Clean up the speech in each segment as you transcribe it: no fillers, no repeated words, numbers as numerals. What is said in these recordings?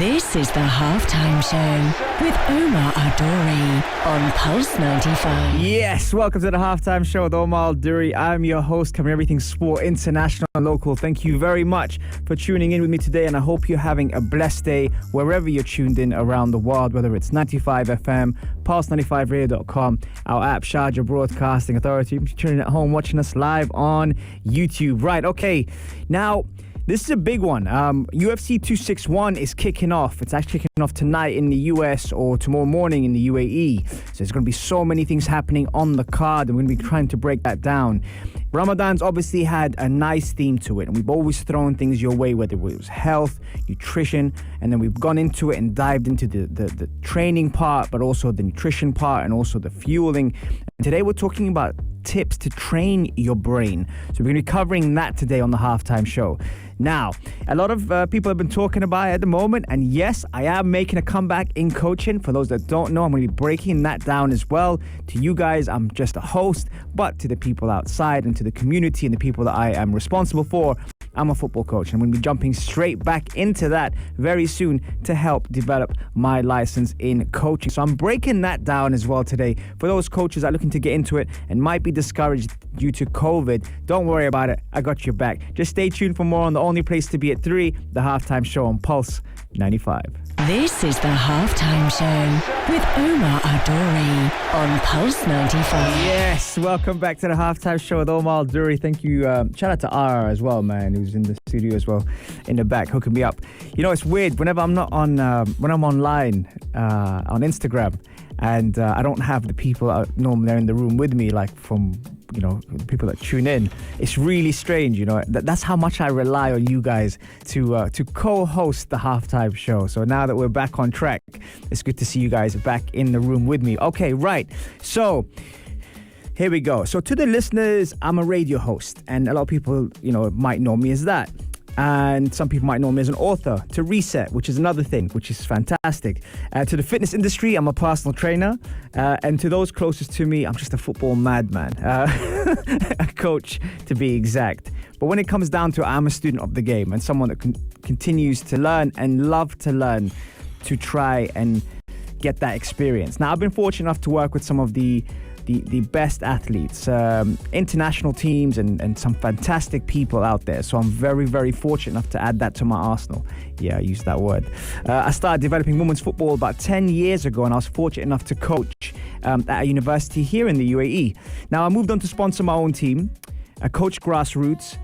This is the Halftime Show with Omar Adori on Pulse 95. Yes, welcome to the Halftime Show with Omar Adori. I'm your host, covering everything sport, international and local. Thank you very much for tuning in with me today, and I hope you're having a blessed day wherever you're tuned in around the world, whether it's 95 FM, pulse95radio.com, our app, Sharjah Broadcasting Authority. If you're tuning at home, watching us live on YouTube. Right, okay. Now, this is a big one. UFC 261 is kicking off. It's actually kicking off tonight in the US or tomorrow morning in the UAE. So there's going to be so many things happening on the card, and we're going to be trying to break that down. Ramadan's obviously had a nice theme to it, and we've always thrown things your way, whether it was health, nutrition, and then we've gone into it and dived into the training part, but also the nutrition part and also the fueling. And today we're talking about tips to train your brain. So we're going to be covering that today on the Halftime Show. Now, a lot of people have been talking about it at the moment, and yes, I am making a comeback in coaching. For those that don't know, I'm going to be breaking that down as well. To you guys, I'm just a host, but to the people outside and to the community and the people that I am responsible for, I'm a football coach, and I'm going to be jumping straight back into that very soon to help develop my license in coaching. So I'm breaking that down as well today. For those coaches that are looking to get into it and might be discouraged due to COVID, don't worry about it. I got your back. Just stay tuned for more on the only place to be at 3, the Halftime Show on Pulse 95. This is the Halftime Show with Omar Adori on Pulse 95. Yes, welcome back to the Halftime Show with Omar Adori. Thank you. Shout out to R as well, man, who's in the studio as well, in the back, hooking me up. You know, it's weird. Whenever I'm not on, when I'm online on Instagram, and I don't have the people that normally are in the room with me, like from, you know, the people that tune in. It's really strange, you know. That's how much I rely on you guys to co-host the Halftime Show. So now that we're back on track, it's good to see you guys back in the room with me. Okay, right. So here we go. So to the listeners, I'm a radio host, and a lot of people, you know, might know me as that. And some people might know me as an author. To Reset, which is another thing, which is fantastic. To the fitness industry, I'm a personal trainer. And to those closest to me, I'm just a football madman. A coach, to be exact. But when it comes down to it, I'm a student of the game and someone that continues to learn and love to learn to try and get that experience. Now, I've been fortunate enough to work with some of the best athletes, international teams, and some fantastic people out there. So I'm very, very fortunate enough to add that to my arsenal. Yeah, I used that word. I started developing women's football about 10 years ago, and I was fortunate enough to coach at a university here in the UAE. Now, I moved on to sponsor my own team, coach grassroots,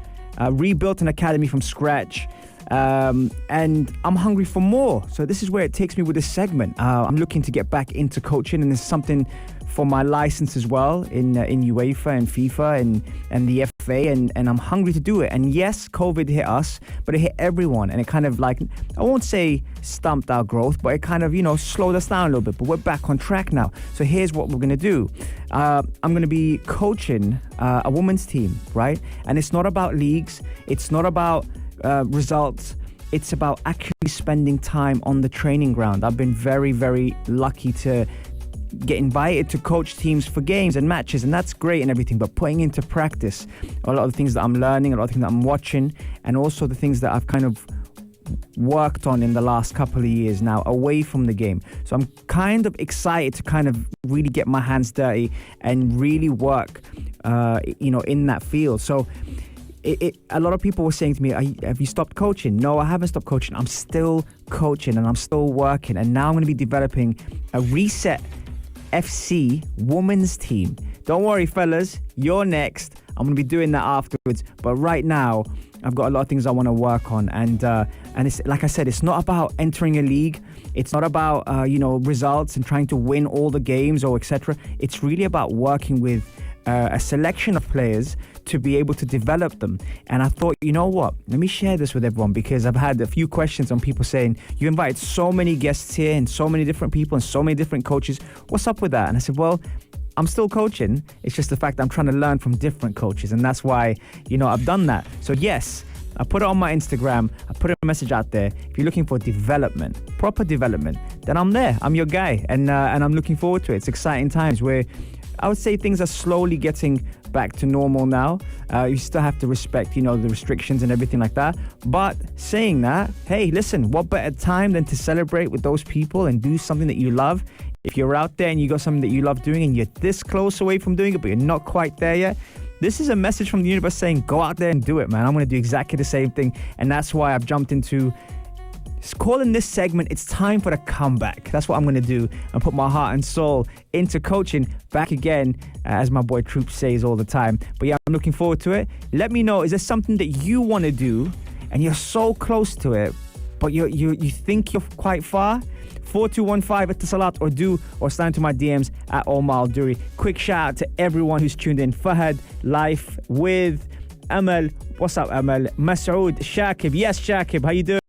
rebuilt an academy from scratch, and I'm hungry for more. So this is where it takes me with this segment. I'm looking to get back into coaching, and it's something for my license as well in UEFA and FIFA and the FA, and I'm hungry to do it. And yes, COVID hit us, but it hit everyone, and it kind of, like, I won't say stumped our growth, but it kind of, you know, slowed us down a little bit. But we're back on track now. So here's what we're gonna do. I'm gonna be coaching a women's team, right? And it's not about leagues, it's not about results. It's about actually spending time on the training ground. I've been very, very lucky to get invited to coach teams for games and matches, and that's great and everything, but putting into practice a lot of the things that I'm learning, a lot of things that I'm watching, and also the things that I've kind of worked on in the last couple of years now away from the game. So I'm kind of excited to kind of really get my hands dirty and really work you know, in that field. So a lot of people were saying to me, have you stopped coaching? No, I haven't stopped coaching. I'm still coaching and I'm still working, and now I'm going to be developing a Reset FC women's team. Don't worry, fellas, you're next. I'm going to be doing that afterwards. But right now, I've got a lot of things I want to work on. And it's, like I said, it's not about entering a league. It's not about, you know, results and trying to win all the games or etc. It's really about working with a selection of players to be able to develop them. And I thought, you know what, let me share this with everyone, because I've had a few questions on people saying, you invited so many guests here and so many different people and so many different coaches. What's up with that? And I said, well, I'm still coaching. It's just the fact that I'm trying to learn from different coaches. And that's why, you know, I've done that. So yes, I put it on my Instagram. I put a message out there. If you're looking for development, proper development, then I'm there. I'm your guy. And I'm looking forward to it. It's exciting times. We're I would say things are slowly getting back to normal now. You still have to respect, the restrictions and everything like that. But saying that, hey, listen, what better time than to celebrate with those people and do something that you love? If you're out there and you got something that you love doing and you're this close away from doing it, but you're not quite there yet, this is a message from the universe saying, go out there and do it, man. I'm going to do exactly the same thing. And that's why I've jumped into calling this segment, It's Time for the Comeback. That's what I'm going to do and put my heart and soul into coaching back again, as my boy Troop says all the time. But yeah, I'm looking forward to it. Let me know, is there something that you want to do and you're so close to it, but you think you're quite far? 4215 at the Salat or slide into my DMs at Omar Al Duri. Quick shout out to everyone who's tuned in. Fahad, Life with Amal. What's up, Amal? Masoud, Shakib. Yes, Shakib. How you doing?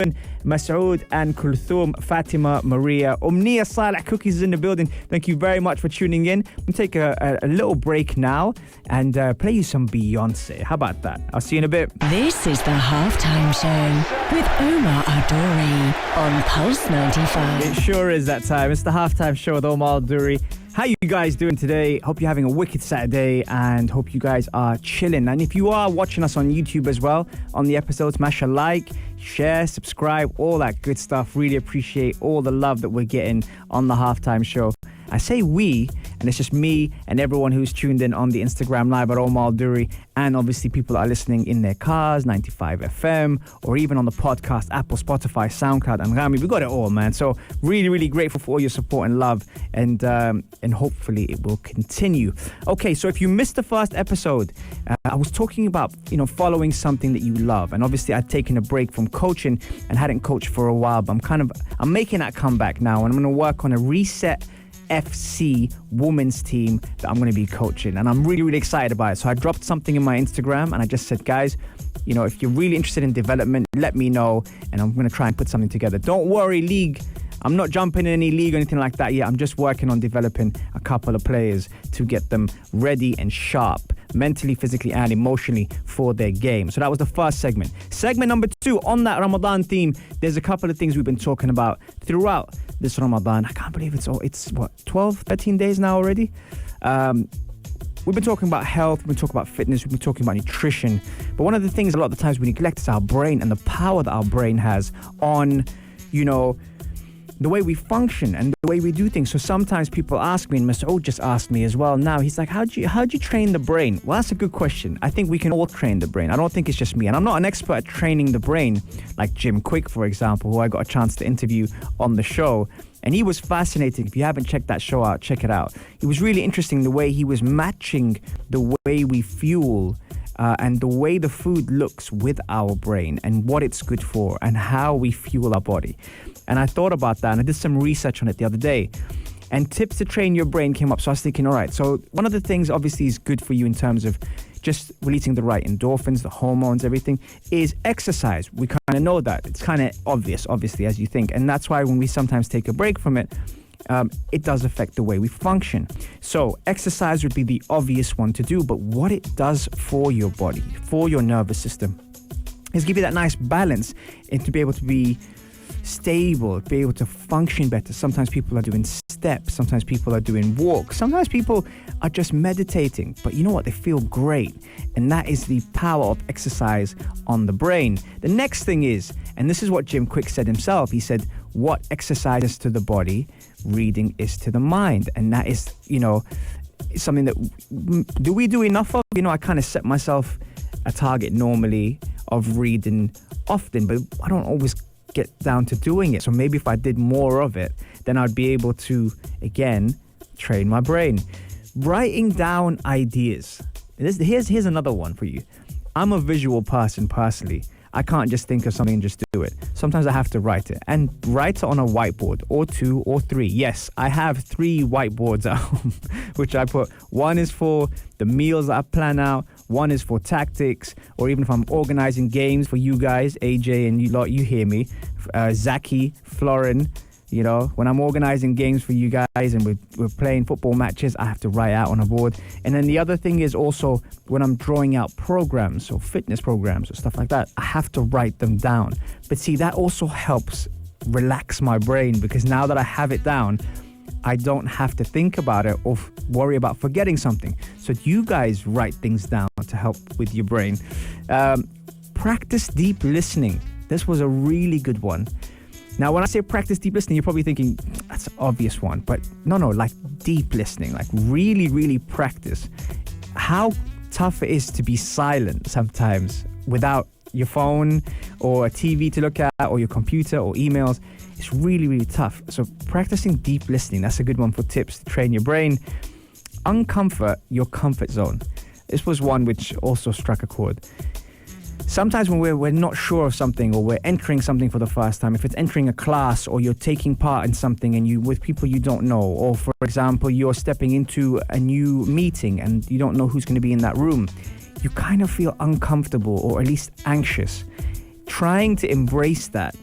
Masoud and Kulthum, Fatima, Maria. Umniya Saleh Cookies is in the building. Thank you very much for tuning in. We'll take a little break now and play you some Beyonce. How about that? I'll see you in a bit. This is the Halftime Show with Omar Adori on Pulse 95. It sure is that time. It's the Halftime Show with Omar Adori. How you guys doing today? Hope you're having a wicked Saturday and hope you guys are chilling. And if you are watching us on YouTube as well, on the episode, smash a like, share, subscribe, all that good stuff. Really appreciate all the love that we're getting on the Halftime Show. I say we, and it's just me and everyone who's tuned in on the Instagram Live at Omar Al Duri, and obviously people that are listening in their cars, 95 FM, or even on the podcast, Apple, Spotify, SoundCloud, and Rami. We got it all, man. So really, really grateful for all your support and love, and hopefully it will continue. Okay, so if you missed the first episode, I was talking about, following something that you love, and obviously I'd taken a break from coaching and hadn't coached for a while, but I'm making that comeback now, and I'm going to work on a Reset FC women's team that I'm going to be coaching, and I'm really, really excited about it. So I dropped something in my Instagram and I just said, guys, if you're really interested in development, let me know, and I'm going to try and put something together. Don't worry, league, I'm not jumping in any league or anything like that yet. I'm just working on developing a couple of players to get them ready and sharp, mentally, physically, and emotionally for their game. So that was the first segment. Segment number 2, on that Ramadan theme, there's a couple of things we've been talking about throughout this Ramadan. I can't believe it's 12, 13 days now already. We've been talking about health, we've been talking about fitness, we've been talking about nutrition. But one of the things a lot of the times we neglect is our brain and the power that our brain has on, the way we function and the way we do things. So sometimes people ask me, and Mr. O just asked me as well now, he's like, how'd you train the brain? Well, that's a good question. I think we can all train the brain. I don't think it's just me. And I'm not an expert at training the brain, like Jim Quick, for example, who I got a chance to interview on the show. And he was fascinating. If you haven't checked that show out, check it out. It was really interesting the way he was matching the way we fuel and the way the food looks with our brain and what it's good for and how we fuel our body. And I thought about that and I did some research on it the other day. And tips to train your brain came up. So I was thinking, all right, so one of the things obviously is good for you in terms of just releasing the right endorphins, the hormones, everything, is exercise. We kind of know that. It's kind of obvious, obviously, as you think. And that's why when we sometimes take a break from it, it does affect the way we function. So exercise would be the obvious one to do, but what it does for your body, for your nervous system, is give you that nice balance and to be able to be stable, be able to function better. Sometimes people are doing steps, sometimes people are doing walks, sometimes people are just meditating, but you know what, they feel great. And that is the power of exercise on the brain. The next thing is, and this is what Jim Quick said himself, he said, what exercise is to the body, reading is to the mind. And that is, something that, do we do enough of? I kind of set myself a target normally of reading often, but I don't always get down to doing it. So maybe if I did more of it, then I'd be able to, again, train my brain. Writing down ideas. Here's another one for you. I'm a visual person personally. I can't just think of something and just do it. Sometimes I have to write it. And write it on a whiteboard, or 2 or 3. Yes, I have 3 whiteboards at home, which I put. One is for the meals that I plan out. One is for tactics, or even if I'm organizing games for you guys, AJ and you lot, you hear me. Zaki, Florin, when I'm organizing games for you guys and we're playing football matches, I have to write out on a board. And then the other thing is also when I'm drawing out programs or fitness programs or stuff like that, I have to write them down. But see, that also helps relax my brain because now that I have it down, I don't have to think about it or worry about forgetting something. So you guys write things down to help with your brain. Practice deep listening. This was a really good one. Now, when I say practice deep listening, you're probably thinking, that's an obvious one. But no, like deep listening, like really, really practice. How tough it is to be silent sometimes without your phone or a TV to look at or your computer or emails. It's really, really tough. So practicing deep listening, that's a good one for tips to train your brain. Uncomfort your comfort zone. This was one which also struck a chord. Sometimes when we're not sure of something or we're entering something for the first time, if it's entering a class or you're taking part in something and you with people you don't know, or for example, you're stepping into a new meeting and you don't know who's going to be in that room, you kind of feel uncomfortable or at least anxious. Trying to embrace that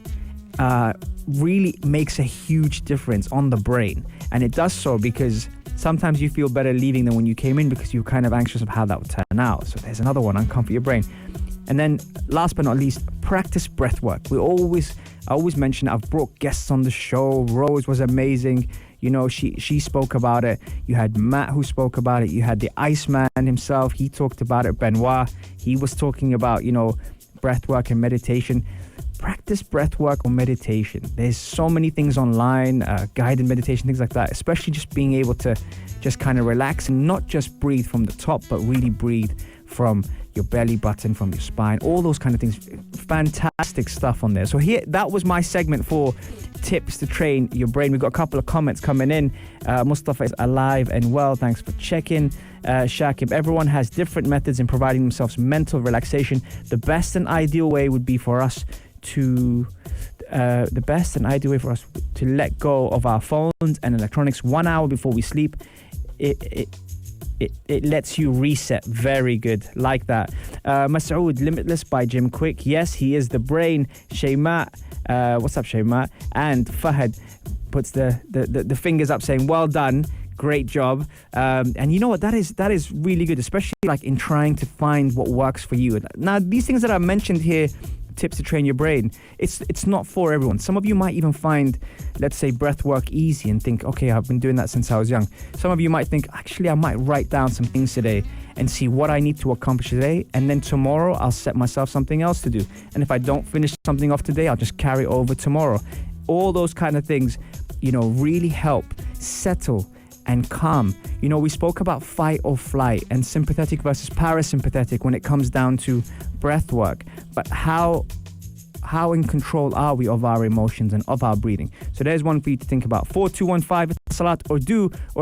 really makes a huge difference on the brain. And it does so because sometimes you feel better leaving than when you came in because you're kind of anxious of how that would turn out. So there's another one, uncomfort your brain. And then last but not least, practice breath work. I always mention I've brought guests on the show. Rose was amazing. You know, she spoke about it. You had Matt who spoke about it. You had the Iceman himself. He talked about it. Benoit, he was talking about, you know, breath work and meditation. Practice breath work or meditation. There's so many things online, guided meditation, things like that, especially just being able to just kind of relax and not just breathe from the top, but really breathe from your belly button, from your spine, all those kind of things. Fantastic stuff on there. So here, that was my segment for tips to train your brain. We've got a couple of comments coming in. Mustafa is alive and well. Thanks for checking. Shakib, everyone has different methods in providing themselves mental relaxation. The best and ideal way would be for us to let go of our phones and electronics 1 hour before we sleep. It lets you reset. Very good. Like that. Masoud, Limitless by Jim Quick. Yes, he is the brain. Shaymat, what's up, Shaymat? And Fahad puts the fingers up saying, well done. Great job. And you know what? That is really good, especially like in trying to find what works for you. Now, these things that I mentioned here, tips to train your brain, it's not for everyone. Some of you might even find, let's say, breath work easy and think, okay, I've been doing that since I was young. Some of you might think, actually, I might write down some things today and see what I need to accomplish today, and then tomorrow I'll set myself something else to do. And if I don't finish something off today, I'll just carry over tomorrow. All those kind of things, you know, really help settle and calm. You know, we spoke about fight or flight and sympathetic versus parasympathetic when it comes down to breath work. But how in control are we of our emotions and of our breathing? So there's one for you to think about. 4215 Salat or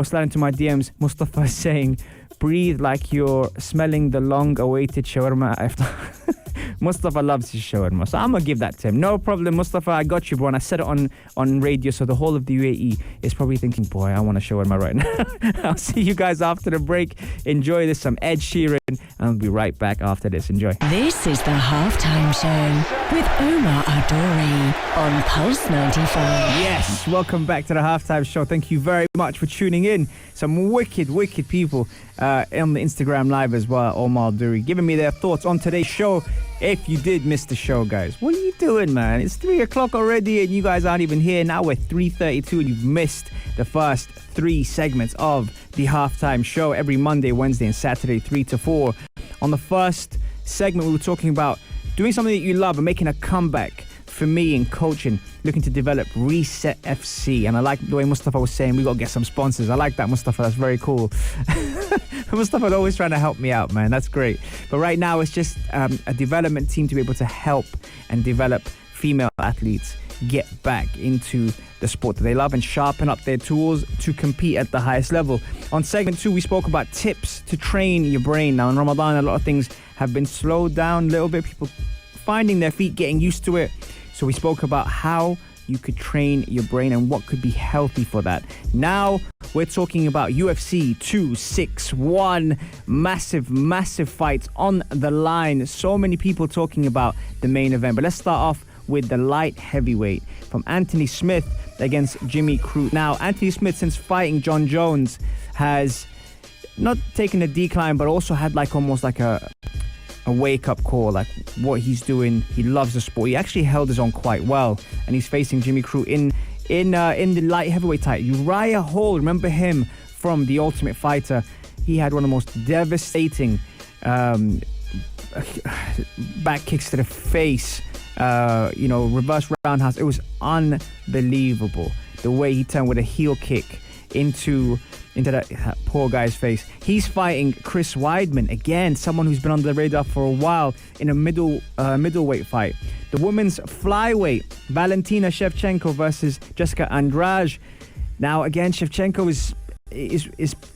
slide into my DMs. Mustafa is saying, breathe like you're smelling the long-awaited shawarma after. Mustafa loves his shawarma, so I'm gonna give that to him. No problem, Mustafa, I got you, bro. And I said it on radio, so the whole of the UAE is probably thinking, boy, I want a shawarma right now. I'll see you guys after the break. Enjoy this, some Ed Sheeran, and I'll be right back after this. Enjoy. This is the Halftime Show with Omar Adori on Pulse 95. Yes, welcome back to the Halftime Show. Thank you very much for tuning in. Some wicked people on the Instagram Live as well, Omar Adori, giving me their thoughts on today's show. If you did miss the show, guys, what are you doing, man? It's 3 o'clock already and you guys aren't even here. Now we're 3:32 and you've missed the first 3 segments of the Halftime Show every Monday, Wednesday and Saturday, 3 to 4. On the first segment, we were talking about doing something that you love and making a comeback. For me in coaching, looking to develop Reset FC. And I like the way Mustafa was saying, we got to get some sponsors. I like that, Mustafa. That's very cool. Mustafa's always trying to help me out, man. That's great. But right now, it's just a development team to be able to help and develop female athletes get back into the sport that they love and sharpen up their tools to compete at the highest level. On segment 2, we spoke about tips to train your brain. Now, in Ramadan, a lot of things have been slowed down a little bit. People finding their feet, getting used to it. So we spoke about how you could train your brain and what could be healthy for that. Now we're talking about UFC 261. Massive fights on the line. So many people talking about the main event. But let's start off with the light heavyweight from Anthony Smith against Jimmy Crute. Now, Anthony Smith, since fighting John Jones, has not taken a decline, but also had like almost like a wake-up call, like what he's doing. He loves the sport. He actually held his own quite well, and he's facing Jimmy Crute in the light heavyweight title. Uriah Hall, remember him from The Ultimate Fighter? He had one of the most devastating back kicks to the face, reverse roundhouse. It was unbelievable the way he turned with a heel kick into that poor guy's face. He's fighting Chris Weidman, again, someone who's been under the radar for a while, in a middleweight fight. The women's flyweight, Valentina Shevchenko versus Jessica Andrade. Now, again, Shevchenko is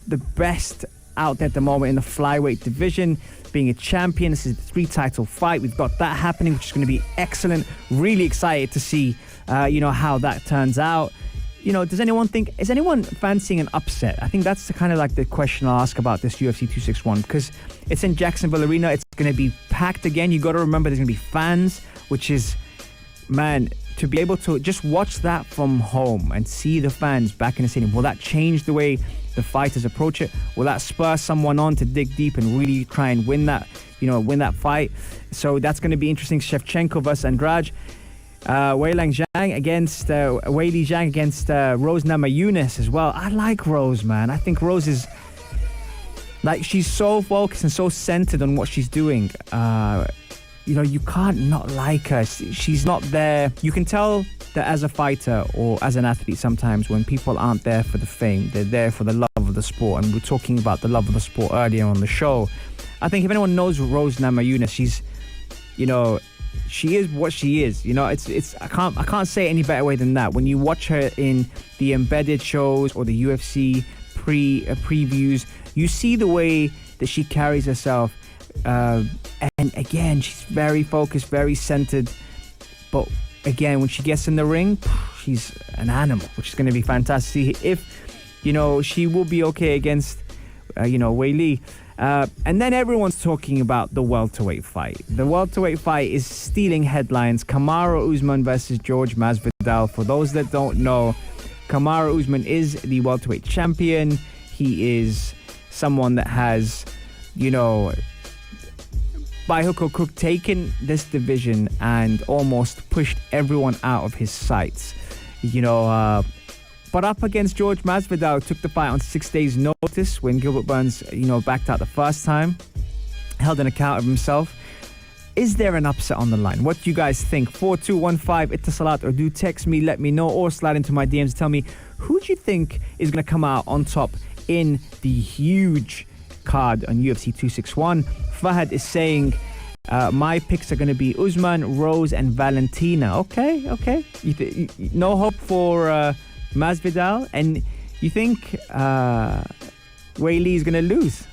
the best out there at the moment in the flyweight division, being a champion. This is a 3-title fight. We've got that happening, which is going to be excellent. Really excited to see, how that turns out. Is anyone fancying an upset? I think that's the question I'll ask about this UFC 261, because it's in Jacksonville Arena. It's going to be packed again. You got to remember there's going to be fans, which is, man, to be able to just watch that from home and see the fans back in the stadium. Will that change the way the fighters approach it? Will that spur someone on to dig deep and really try and win that fight? So that's going to be interesting. Shevchenko versus Andrade. Weili Zhang against Rose Namajunas as well. I like Rose, man. I think Rose is she's so focused and so centered on what she's doing. You can't not like her. She's not there. You can tell that as a fighter or as an athlete sometimes when people aren't there for the fame, they're there for the love of the sport. And we're talking about the love of the sport earlier on the show. I think if anyone knows Rose Namajunas, she's, she is what she is. I can't say it any better way than that. When you watch her in the embedded shows or the UFC previews, you see the way that she carries herself. And again, she's very focused, very centered. But again, when she gets in the ring, she's an animal, which is going to be fantastic. If, she will be okay against, Weili. And then everyone's talking about the welterweight fight. The welterweight fight is stealing headlines. Camaro Uzman versus George Masvidal. For those that don't know, Camaro Uzman is the welterweight champion. He is someone that has, by hook or crook, taken this division and almost pushed everyone out of his sights. But up against George Masvidal, took the fight on 6 days' notice when Gilbert Burns, backed out the first time, held an account of himself. Is there an upset on the line? What do you guys think? 4215 Ittasalat, or do text me, let me know, or slide into my DMs. Tell me, who do you think is going to come out on top in the huge card on UFC 261? Fahad is saying, my picks are going to be Uzman, Rose, and Valentina. Okay. No hope for Masvidal, and you think Weili is going to lose?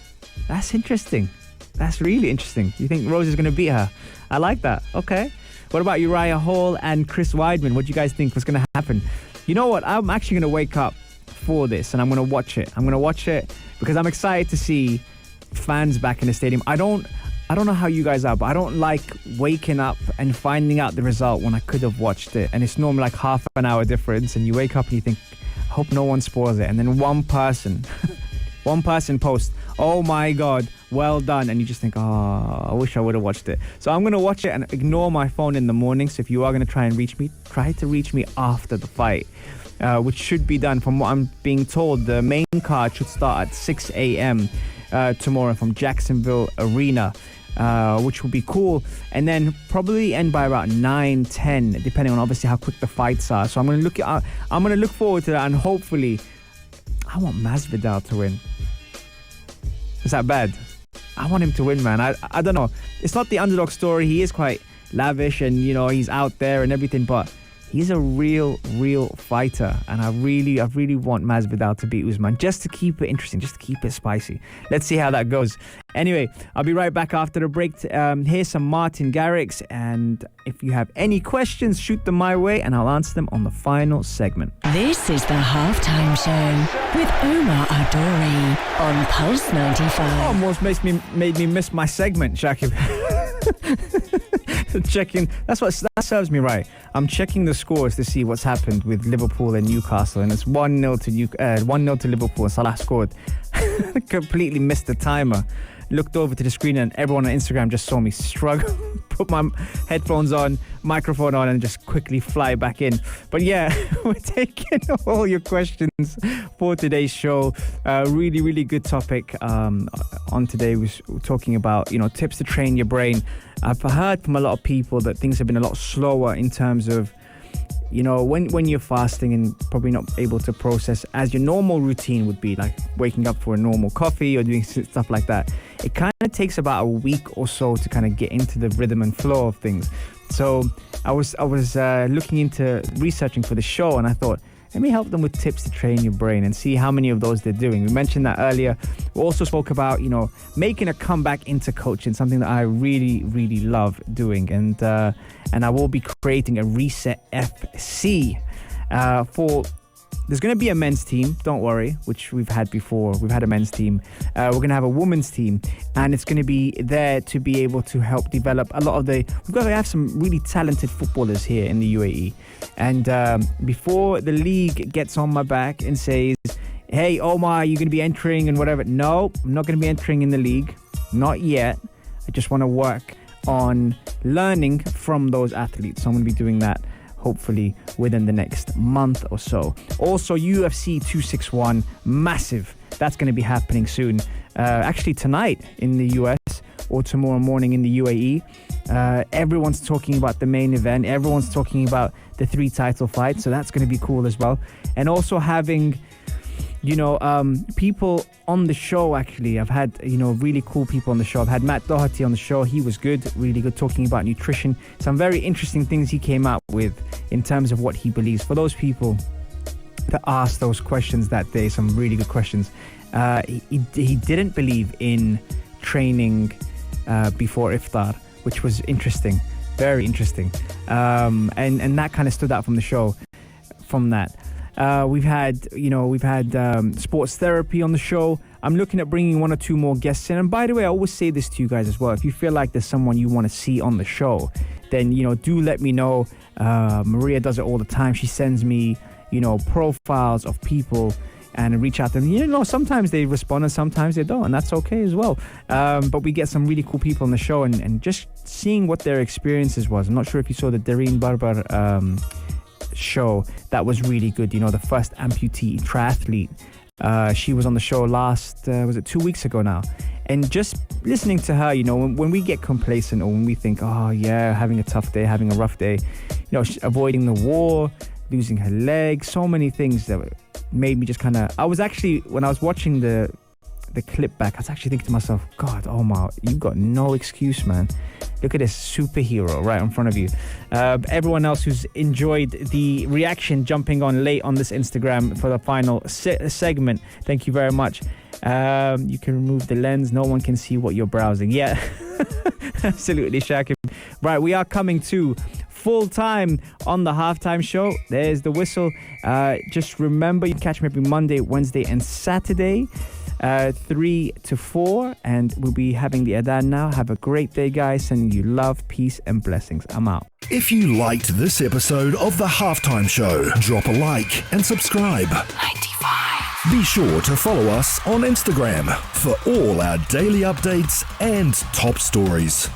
That's interesting. That's really interesting. You think Rose is going to beat her? I like that. Okay. What about Uriah Hall and Chris Weidman? What do you guys think was going to happen? You know what? I'm actually going to wake up for this and I'm going to watch it. I'm going to watch it because I'm excited to see fans back in the stadium. I don't know how you guys are, but I don't like waking up and finding out the result when I could have watched it. And it's normally like half an hour difference. And you wake up and you think, I hope no one spoils it. And then one person posts, oh my God, well done. And you just think, oh, I wish I would have watched it. So I'm going to watch it and ignore my phone in the morning. So if you are going to try and reach me, try to reach me after the fight, which should be done. From what I'm being told, the main card should start at 6 a.m. Tomorrow from Jacksonville Arena. Which will be cool, and then probably end by about 9-10, depending on obviously how quick the fights are. So I'm going to look forward to that, and hopefully I want Masvidal to win. Is that bad? I want him to win, man. I don't know. It's not the underdog story. He is quite lavish and he's out there and everything, but he's a real fighter, and I really want Masvidal to beat Uzman, just to keep it interesting, just to keep it spicy. Let's see how that goes. Anyway, I'll be right back after the break. Here's some Martin Garrix, and if you have any questions, shoot them my way, and I'll answer them on the final segment. This is the Halftime Show with Omar Adori on Pulse 95. Almost made me miss my segment, Shakib. Checking, that serves me right. I'm checking the scores to see what's happened with Liverpool and Newcastle, and it's 1-0 to Liverpool. Salah scored. Completely missed the timer. Looked over to the screen and everyone on Instagram just saw me struggle, put my headphones on, microphone on, and just quickly fly back in. But yeah, we're taking all your questions for today's show. Really, really good topic. On today, we're talking about, tips to train your brain. I've heard from a lot of people that things have been a lot slower in terms of, when you're fasting and probably not able to process as your normal routine would be, like waking up for a normal coffee or doing stuff like that. It kind of takes about a week or so to kind of get into the rhythm and flow of things. So I was looking into researching for the show, and I thought, let me help them with tips to train your brain and see how many of those they're doing. We mentioned that earlier. We also spoke about, making a comeback into coaching, something that I really, really love doing. And I will be creating a Reset FC there's going to be a men's team, don't worry, which we've had before. We've had a men's team. We're going to have a women's team, and it's going to be there to be able to help develop a lot of we've got to have some really talented footballers here in the UAE. And before the league gets on my back and says, hey, Omar, you're going to be entering and whatever. No, I'm not going to be entering in the league. Not yet. I just want to work on learning from those athletes. So I'm going to be doing that hopefully within the next month or so. Also, UFC 261, massive. That's going to be happening soon. Actually tonight in the US or tomorrow morning in the UAE. Everyone's talking about the main event. Everyone's talking about the 3 title fights. So that's going to be cool as well. And also having, people on the show. Actually, I've had, really cool people on the show. I've had Matt Doherty on the show. He was good, really good, talking about nutrition. Some very interesting things he came up with in terms of what he believes. For those people that asked those questions that day, some really good questions. He didn't believe in training before iftar, which was interesting, very interesting. And that kind of stood out from the show from that. We've had sports therapy on the show. I'm looking at bringing 1 or 2 more guests in. And by the way, I always say this to you guys as well. If you feel like there's someone you want to see on the show, then, do let me know. Maria does it all the time. She sends me, profiles of people and reach out to them. Sometimes they respond and sometimes they don't, and that's okay as well. But we get some really cool people on the show and just seeing what their experiences was. I'm not sure if you saw the Dareen Barber show. That was really good. The first amputee triathlete. She was on the show last, was it 2 weeks ago now? And just listening to her, when we get complacent or when we think, oh yeah, having a tough day, having a rough day, avoiding the war, losing her leg, so many things that made me just kind of, I was actually, when I was watching the clip back, I was actually thinking to myself, God, Omar, you've got no excuse, man. Look at this superhero right in front of you. Everyone else who's enjoyed the reaction, jumping on late on this Instagram for the final segment, thank you very much. You can remove the lens. No one can see what you're browsing. Yeah, absolutely, Shakib. Right, we are coming to full time on the halftime show. There's the whistle. Just remember, you can catch me every Monday, Wednesday, and Saturday. 3 to 4, and we'll be having the adhan now. Have a great day, guys. Sending you love, peace, and blessings. I'm out. If you liked this episode of The Halftime Show, drop a like and subscribe. 95. Be sure to follow us on Instagram for all our daily updates and top stories.